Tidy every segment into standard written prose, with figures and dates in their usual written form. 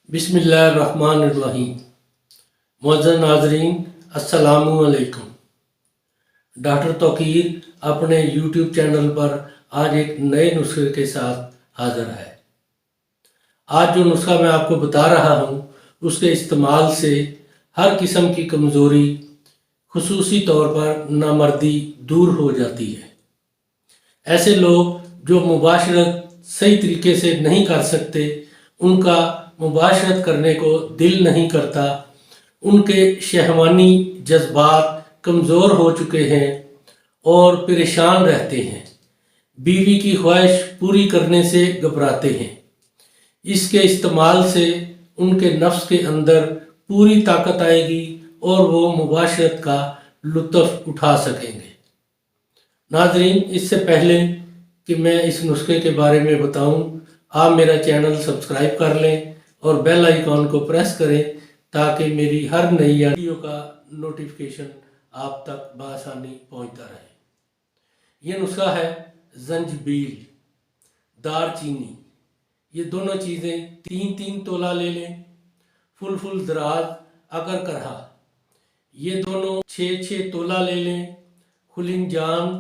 बिस्मिल्लाहिर्रहमानिर्रहीम। मुअज़्ज़ज़ नाज़रीन, अस्सलामु अलैकुम। डॉक्टर तौकीर अपने यूट्यूब चैनल पर आज एक नए नुस्खे के साथ हाज़िर है। आज जो नुस्खा मैं आपको बता रहा हूँ उसके इस्तेमाल से हर किस्म की कमज़ोरी, खुसूसी तौर पर नामर्दी दूर हो जाती है। ऐसे लोग जो मुबाशरत सही तरीके से नहीं कर सकते, उनका मुबाशरत करने को दिल नहीं करता, उनके शहवानी जज्बात कमज़ोर हो चुके हैं और परेशान रहते हैं, बीवी की ख्वाहिश पूरी करने से घबराते हैं। इसके इस्तेमाल से उनके नफ्स के अंदर पूरी ताकत आएगी और वो मुबाशरत का लुत्फ़ उठा सकेंगे। नाज़रीन, इससे पहले कि मैं इस नुस्खे के बारे में बताऊं, आप मेरा चैनल सब्सक्राइब कर लें और बेल आइकॉन को प्रेस करें ताकि मेरी हर नई वीडियो का नोटिफिकेशन आप तक बआसानी पहुंचता रहे। ये नुस्खा है जंजबील, दारचीनी। ये दोनों चीज़ें 3-3 तोला ले लें। फुल दराज अगर करहा ये दोनों 6-6 तोला ले लें। खुलिंजान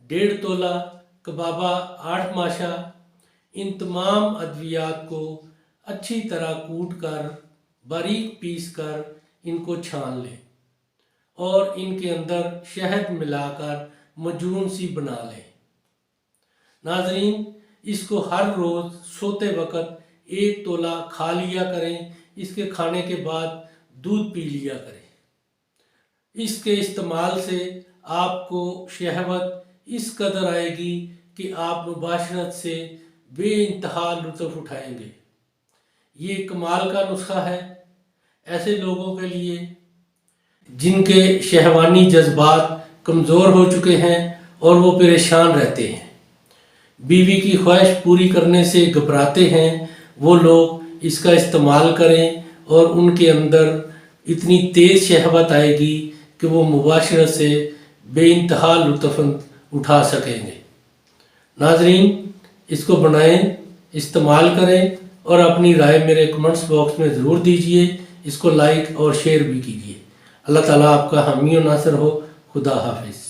1.5 तोला, कबाबा 8 माशा। इन तमाम अद्वियात को अच्छी तरह कूट कर बारीक पीस कर इनको छान लें और इनके अंदर शहद मिलाकर मजून सी बना लें। नाज़रीन, इसको हर रोज़ सोते वक़्त 1 तोला खा लिया करें। इसके खाने के बाद दूध पी लिया करें। इसके इस्तेमाल से आपको शहवत इस कदर आएगी कि आप मुबाशरत से बेइंतहा लुत्फ़ उठाएंगे। ये कमाल का नुस्खा है ऐसे लोगों के लिए जिनके शहवानी जज्बात कमज़ोर हो चुके हैं और वो परेशान रहते हैं, बीवी की ख्वाहिश पूरी करने से घबराते हैं। वो लोग इसका इस्तेमाल करें और उनके अंदर इतनी तेज़ शहवत आएगी कि वो मुबाशरत से बेइंतहा लुत्फ़ उठा सकेंगे। नाज़रीन, इसको बनाएं, इस्तेमाल करें और अपनी राय मेरे कमेंट्स बॉक्स में ज़रूर दीजिए। इसको लाइक और शेयर भी कीजिए। अल्लाह ताला आपका हामी और नासर हो। खुदा हाफिज़।